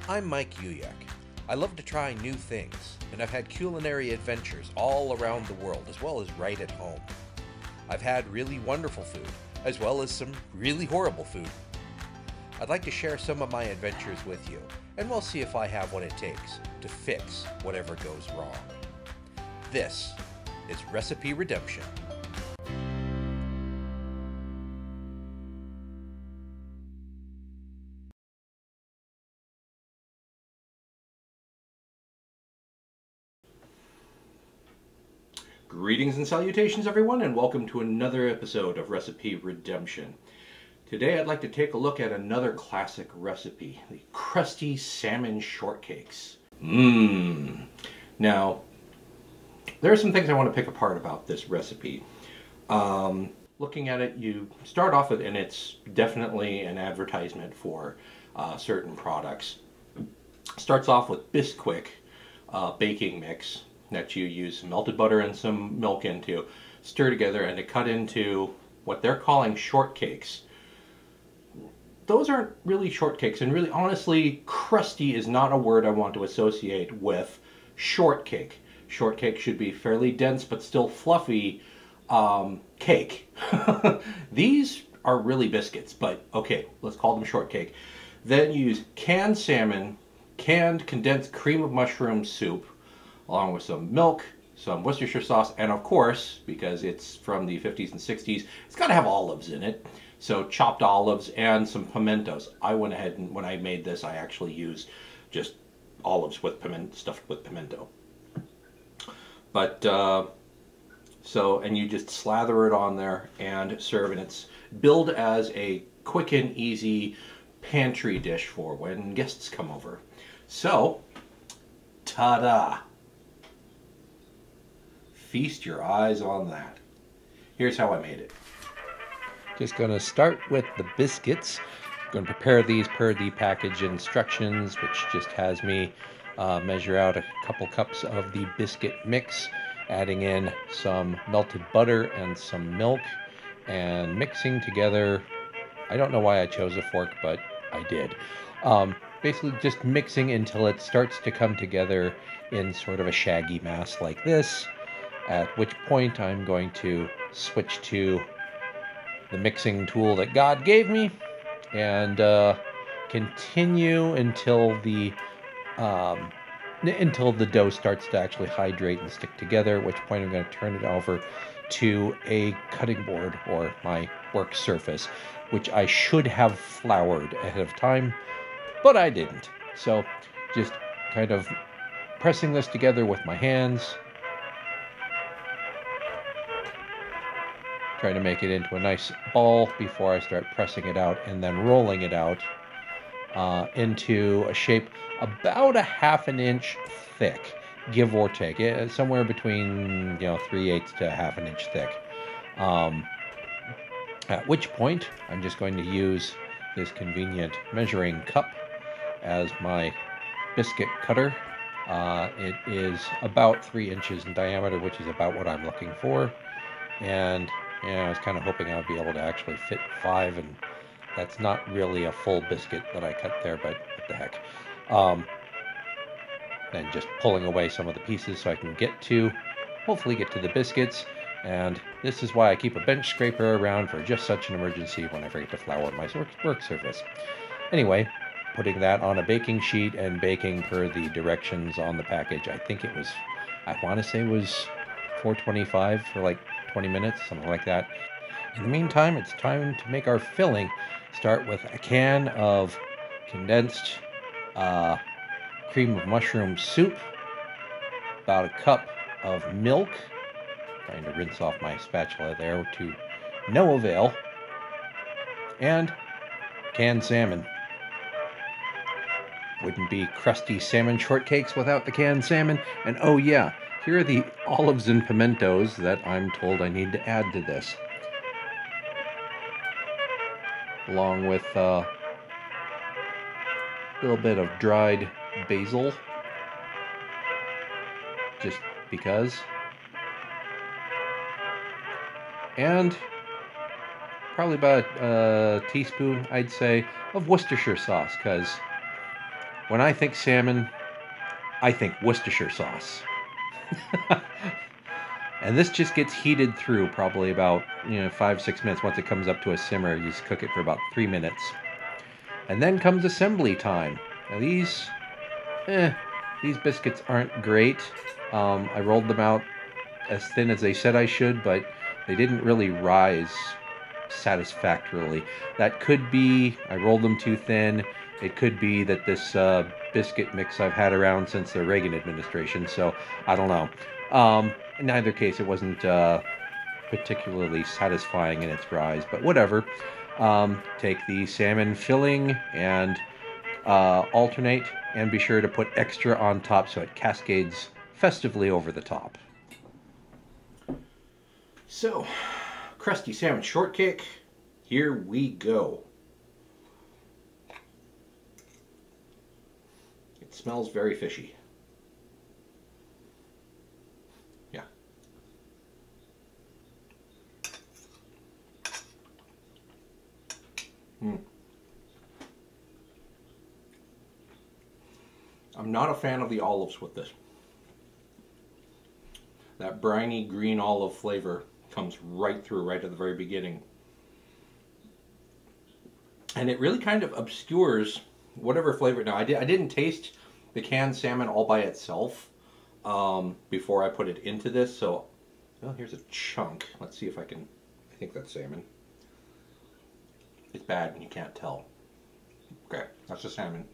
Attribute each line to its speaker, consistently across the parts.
Speaker 1: I'm Mike Uyak. I love to try new things, and I've had culinary adventures all around the world, as well as right at home. I've had really wonderful food, as well as some really horrible food. I'd like to share some of my adventures with you, and we'll see if I have what it takes to fix whatever goes wrong. This is Recipe Redemption.
Speaker 2: Greetings and salutations, everyone, and welcome to another episode of Recipe Redemption. Today I'd like to take a look at another classic recipe, the Crusty Salmon Shortcakes. Now, there are some things I want to pick apart about this recipe. Looking at it, you start off with, and it's definitely an advertisement for certain products. Starts off with biscuit baking mix that you use some melted butter and some milk into, stir together, and to cut into what they're calling shortcakes. Those aren't really shortcakes, and really, honestly, crusty is not a word I want to associate with shortcake. Shortcake should be fairly dense but still fluffy cake. These are really biscuits, but okay, let's call them shortcake. Then use canned salmon, canned condensed cream of mushroom soup, along with some milk, some Worcestershire sauce, and of course, because it's from the 50s and 60s, it's got to have olives in it. So chopped olives and some pimentos. I went ahead and when I made this, I actually used just olives with stuffed with pimento. But and you just slather it on there and serve, and it's billed as a quick and easy pantry dish for when guests come over. So, ta-da! Feast your eyes on that. Here's how I made it.
Speaker 1: Just going to start with the biscuits. I'm going to prepare these per the package instructions, which just has me measure out a couple cups of the biscuit mix, adding in some melted butter and some milk, and mixing together. I don't know why I chose a fork, but I did. Basically just mixing until it starts to come together in sort of a shaggy mass like this, at which point I'm going to switch to the mixing tool that God gave me and continue until the dough starts to actually hydrate and stick together, at which point I'm going to turn it over to a cutting board or my work surface, which I should have floured ahead of time, but I didn't. So just kind of pressing this together with my hands, trying to make it into a nice ball before I start pressing it out, and then rolling it out into a shape about a ½ an inch thick, give or take, somewhere between 3/8 to ½ an inch thick. At which point I'm just going to use this convenient measuring cup as my biscuit cutter. It is about 3 inches in diameter, which is about what I'm looking for, and I was kind of hoping I would be able to actually fit 5, and that's not really a full biscuit that I cut there, but what the heck. Then just pulling away some of the pieces so I can hopefully get to the biscuits, and this is why I keep a bench scraper around for just such an emergency when I forget to flour my work surface. Anyway, putting that on a baking sheet and baking per the directions on the package. I want to say it was 425 for like 20 minutes, something like that. In the meantime, it's time to make our filling. Start with a can of condensed cream of mushroom soup, about a cup of milk, trying to rinse off my spatula there to no avail, and canned salmon. Wouldn't be crusty salmon shortcakes without the canned salmon. And oh yeah, here are the olives and pimentos that I'm told I need to add to this, along with a little bit of dried basil, just because, and probably about a teaspoon, I'd say, of Worcestershire sauce, because When I think salmon, I think Worcestershire sauce. And this just gets heated through probably about 5-6 minutes. Once it comes up to a simmer, you just cook it for about 3 minutes. And then comes assembly time. Now these biscuits aren't great. I rolled them out as thin as they said I should, but they didn't really rise satisfactorily. That could be I rolled them too thin. It could be that this biscuit mix I've had around since the Reagan administration, so I don't know. In either case, it wasn't particularly satisfying in its rise, but whatever. Take the salmon filling and alternate, and be sure to put extra on top so it cascades festively over the top.
Speaker 2: So, crusty salmon shortcake, here we go. It smells very fishy. Yeah. I'm not a fan of the olives with this. That briny green olive flavor comes right through, right at the very beginning. And it really kind of obscures whatever flavor. Now, I didn't taste the canned salmon all by itself before I put it into this. So, well, here's a chunk. Let's see if I can, I think that's salmon. It's bad when you can't tell. Okay, that's the salmon.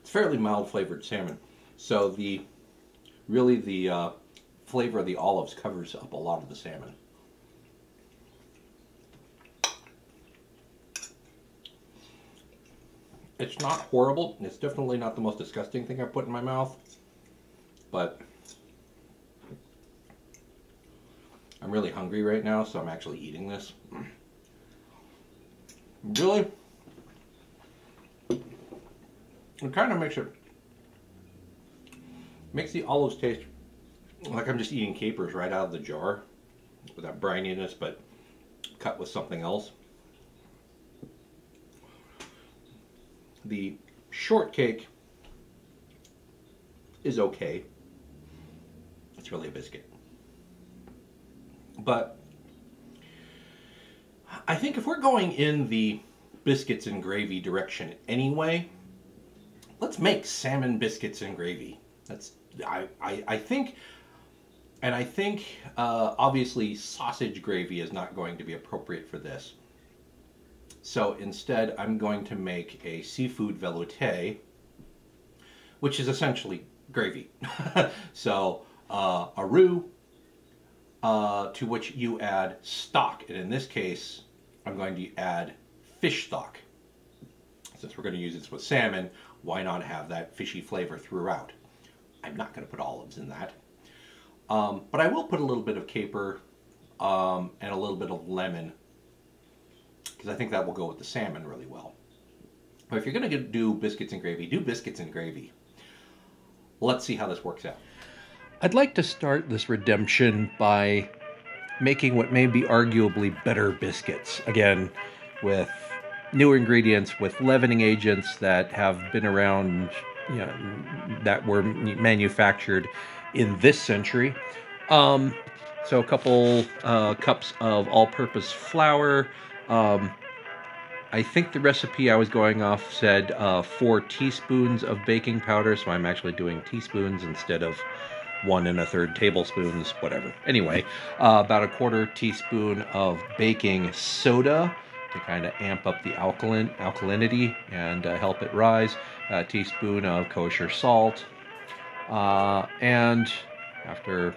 Speaker 2: It's fairly mild flavored salmon. So the flavor of the olives covers up a lot of the salmon. It's not horrible. It's definitely not the most disgusting thing I've put in my mouth. But I'm really hungry right now, so I'm actually eating this. Really? It kind of makes the olives taste like I'm just eating capers right out of the jar, with that brininess, but cut with something else. The shortcake is okay. It's really a biscuit. But I think if we're going in the biscuits and gravy direction anyway, let's make salmon biscuits and gravy. That's I think, and I think obviously sausage gravy is not going to be appropriate for this. So instead, I'm going to make a seafood velouté, which is essentially gravy. So a roux, to which you add stock, and in this case, I'm going to add fish stock. Since we're going to use this with salmon, why not have that fishy flavor throughout? I'm not going to put olives in that. But I will put a little bit of caper and a little bit of lemon, because I think that will go with the salmon really well. But if you're going to do biscuits and gravy, do biscuits and gravy. Let's see how this works out.
Speaker 1: I'd like to start this redemption by making what may be arguably better biscuits. Again, with newer ingredients, with leavening agents that have been around, that were manufactured in this century. So a couple cups of all-purpose flour. I think the recipe I was going off said 4 teaspoons of baking powder, so I'm actually doing teaspoons instead of 1 1/3 tablespoons, whatever. Anyway, about 1/4 teaspoon of baking soda to kind of amp up the alkalinity and help it rise. A teaspoon of kosher salt, and after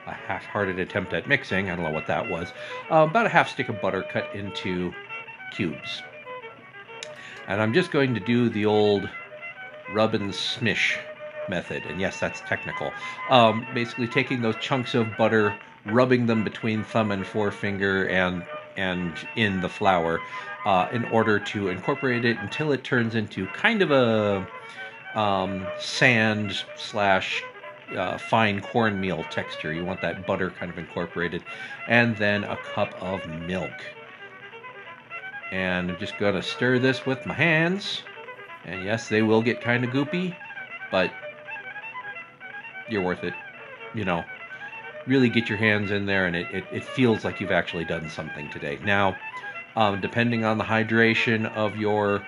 Speaker 1: a half-hearted attempt at mixing, I don't know what that was, about a 1/2 stick of butter cut into cubes. And I'm just going to do the old rub and smish method, and yes, that's technical. Basically taking those chunks of butter, rubbing them between thumb and forefinger and in the flour in order to incorporate it until it turns into kind of a sand slash fine cornmeal texture. You want that butter kind of incorporated. And then a cup of milk. And I'm just going to stir this with my hands. And yes, they will get kind of goopy, but you're worth it. You know, really get your hands in there, and it feels like you've actually done something today. Now, depending on the hydration of your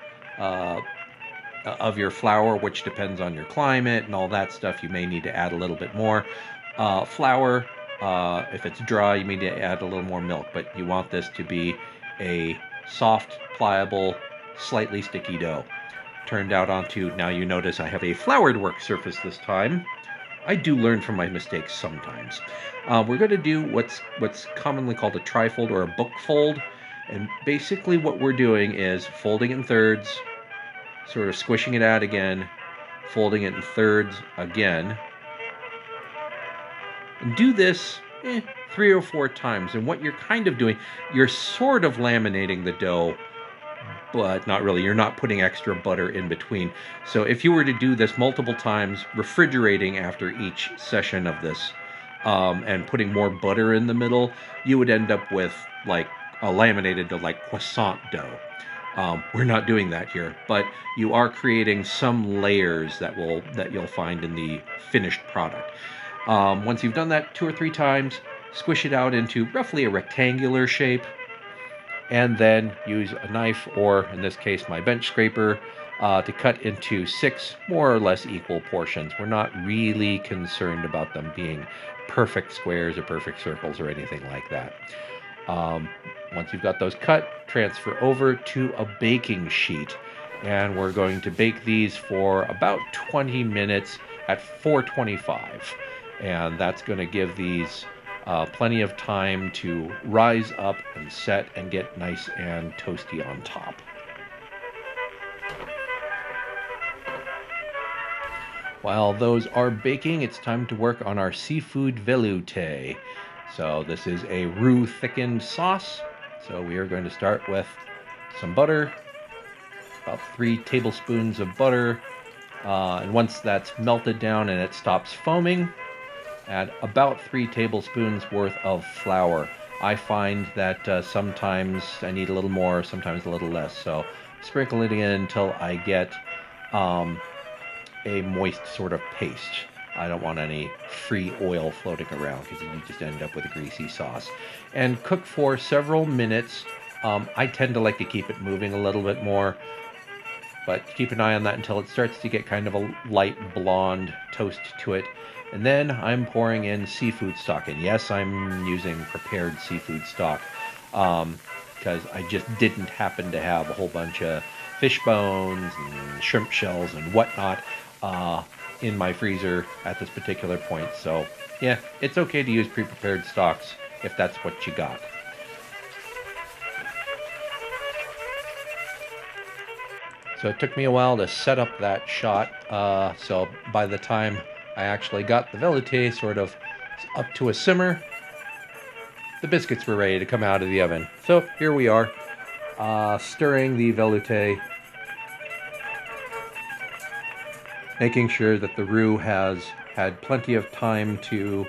Speaker 1: flour, which depends on your climate and all that stuff, you may need to add a little bit more. Flour, if it's dry, you may need to add a little more milk, but you want this to be a soft, pliable, slightly sticky dough. Turned out onto, now you notice I have a floured work surface this time. I do learn from my mistakes sometimes. We're going to do what's commonly called a trifold or a book fold. And basically what we're doing is folding it in thirds, sort of squishing it out again, folding it in thirds again. And do this 3 or 4 times. And what you're kind of doing, you're sort of laminating the dough, but not really. You're not putting extra butter in between. So if you were to do this multiple times, refrigerating after each session of this, and putting more butter in the middle, you would end up with like a laminated to like croissant dough. We're not doing that here, but you are creating some layers that you'll find in the finished product. Once you've done that 2 or 3 times, squish it out into roughly a rectangular shape, and then use a knife, or in this case my bench scraper, to cut into 6 more or less equal portions. We're not really concerned about them being perfect squares or perfect circles or anything like that. Once you've got those cut, transfer over to a baking sheet, and we're going to bake these for about 20 minutes at 425, and that's going to give these plenty of time to rise up and set and get nice and toasty on top. While those are baking, it's time to work on our seafood velouté. So this is a roux thickened sauce. So we are going to start with some butter, about 3 tablespoons of butter. And once that's melted down and it stops foaming, add about 3 tablespoons worth of flour. I find that sometimes I need a little more, sometimes a little less. So sprinkle it in until I get a moist sort of paste. I don't want any free oil floating around because you just end up with a greasy sauce. And cook for several minutes. I tend to like to keep it moving a little bit more, but keep an eye on that until it starts to get kind of a light blonde toast to it. And then I'm pouring in seafood stock. And yes, I'm using prepared seafood stock because I just didn't happen to have a whole bunch of fish bones and shrimp shells and whatnot in my freezer at this particular point. So yeah, it's okay to use pre-prepared stocks if that's what you got. So it took me a while to set up that shot. So by the time I actually got the velouté sort of up to a simmer, the biscuits were ready to come out of the oven. So here we are, stirring the velouté, making sure that the roux has had plenty of time to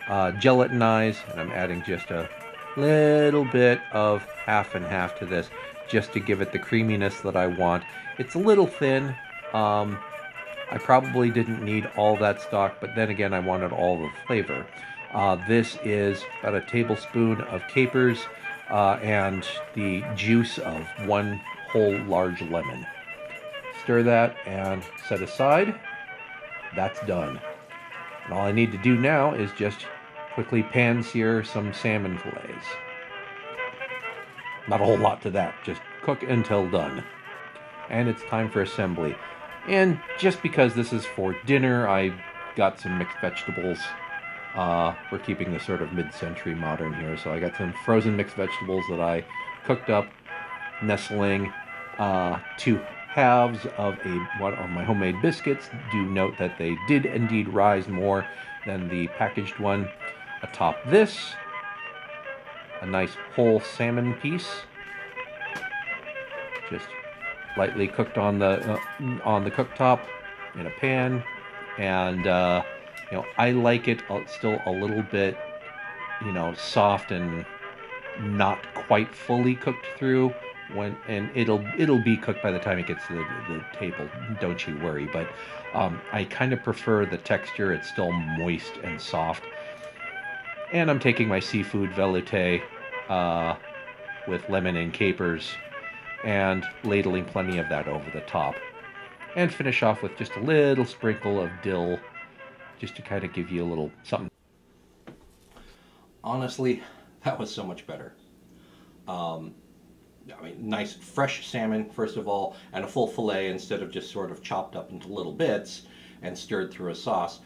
Speaker 1: gelatinize, and I'm adding just a little bit of half and half to this just to give it the creaminess that I want. It's a little thin. I probably didn't need all that stock, but then again, I wanted all the flavor. This is about a tablespoon of capers and the juice of 1 whole large lemon. Stir that and set aside. That's done. And all I need to do now is just quickly pan-sear some salmon fillets. Not a whole lot to that, just cook until done. And it's time for assembly. And just because this is for dinner, I got some mixed vegetables. We're keeping this sort of mid-century modern here, so I got some frozen mixed vegetables that I cooked up, nestling 2 halves of one of my homemade biscuits. Do note that they did indeed rise more than the packaged one. Atop this, a nice whole salmon piece, just lightly cooked on the cooktop in a pan. And I like it still a little bit, soft and not quite fully cooked through. and it'll be cooked by the time it gets to the table. Don't you worry. But I kind of prefer the texture. It's still moist and soft. And I'm taking my seafood velouté with lemon and capers and ladling plenty of that over the top. And finish off with just a little sprinkle of dill, just to kind of give you a little something.
Speaker 2: Honestly, that was so much better. I mean, nice fresh salmon, first of all, and a full fillet instead of just sort of chopped up into little bits and stirred through a sauce.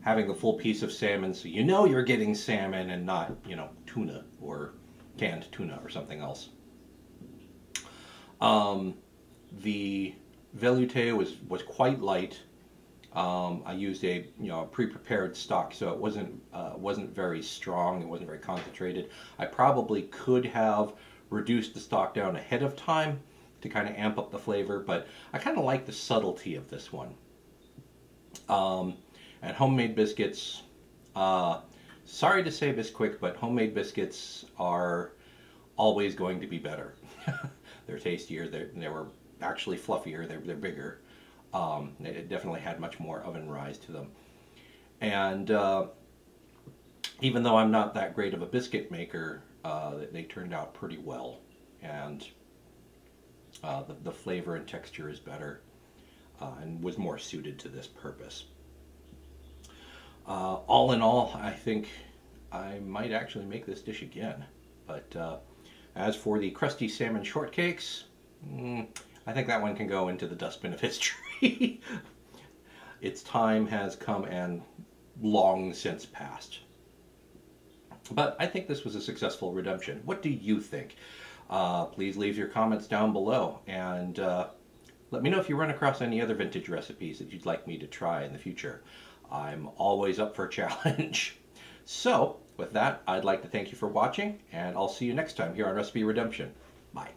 Speaker 2: Having the full piece of salmon, so you know you're getting salmon and not, you know, tuna or canned tuna or something else. The velouté was quite light. I used a pre-prepared stock, so it wasn't very strong. It wasn't very concentrated. I probably could have reduced the stock down ahead of time to kind of amp up the flavor, but I kind of like the subtlety of this one. And homemade biscuits, sorry to say this quick, but homemade biscuits are always going to be better. They're tastier, they were actually fluffier, they're bigger. They definitely had much more oven rise to them. And even though I'm not that great of a biscuit maker, they turned out pretty well. And the flavor and texture is better and was more suited to this purpose. All in all, I think I might actually make this dish again. But as for the Crusty Salmon Shortcakes, I think that one can go into the dustbin of history. Its time has come and long since passed. But I think this was a successful redemption. What do you think? Please leave your comments down below, and let me know if you run across any other vintage recipes that you'd like me to try in the future. I'm always up for a challenge. So, with that, I'd like to thank you for watching, and I'll see you next time here on Recipe Redemption. Bye.